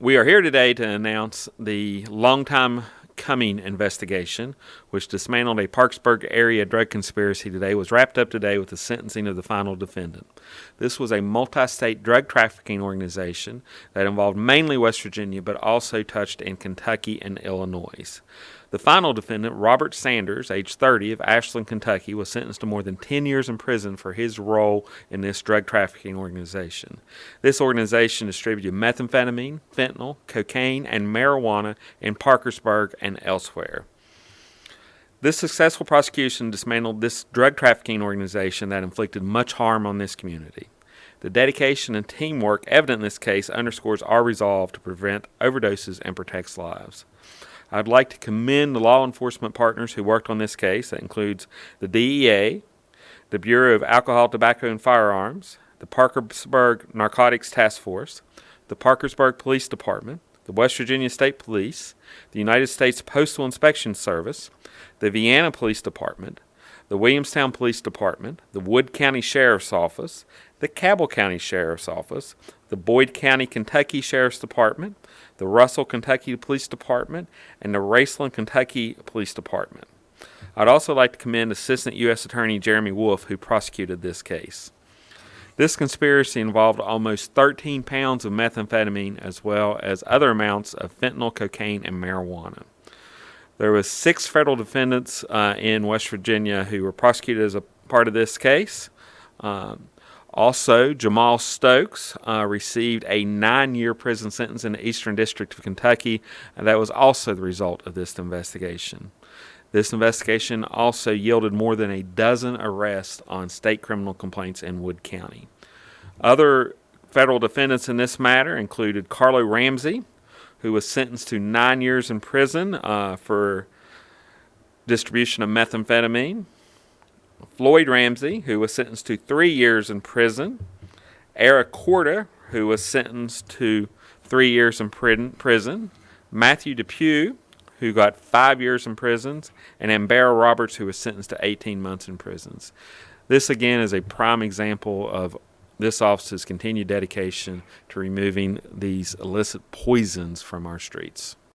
We are here today to announce the long-time coming investigation, which dismantled a Parkersburg area drug conspiracy today, was wrapped up today with the sentencing of the final defendant. This was a multi-state drug trafficking organization that involved mainly West Virginia, but also touched in Kentucky and Illinois. The final defendant, Robert Sanders, age 30, of Ashland, Kentucky, was sentenced to more than 10 years in prison for his role in this drug trafficking organization. This organization distributed methamphetamine, fentanyl, cocaine, and marijuana in Parkersburg and elsewhere. This successful prosecution dismantled this drug trafficking organization that inflicted much harm on this community. The dedication and teamwork evident in this case underscores our resolve to prevent overdoses and protect lives. I'd like to commend the law enforcement partners who worked on this case. That includes the DEA, the Bureau of Alcohol, Tobacco, and Firearms, the Parkersburg Narcotics Task Force, the Parkersburg Police Department, the West Virginia State Police, the United States Postal Inspection Service, the Vienna Police Department, the Williamstown Police Department, the Wood County Sheriff's Office, the Cabell County Sheriff's Office, the Boyd County, Kentucky Sheriff's Department, the Russell, Kentucky Police Department, and the Raceland, Kentucky Police Department. I'd also like to commend Assistant U.S. Attorney Jeremy Wolf, who prosecuted this case. This conspiracy involved almost 13 pounds of methamphetamine as well as other amounts of fentanyl, cocaine, and marijuana. There were 6 federal defendants in West Virginia who were prosecuted as a part of this case. Also, Jamal Stokes received a 9-year prison sentence in the Eastern District of Kentucky, and that was also the result of this investigation. This investigation also yielded more than a dozen arrests on state criminal complaints in Wood County. Other federal defendants in this matter included Carlo Ramsey, who was sentenced to 9 years in prison for distribution of methamphetamine. Floyd Ramsey, who was sentenced to 3 years in prison. Eric Corda, who was sentenced to 3 years in prison. Matthew Depew, who got 5 years in prisons. And Ambera Roberts, who was sentenced to 18 months in prisons. This, again, is a prime example of this office's continued dedication to removing these illicit poisons from our streets.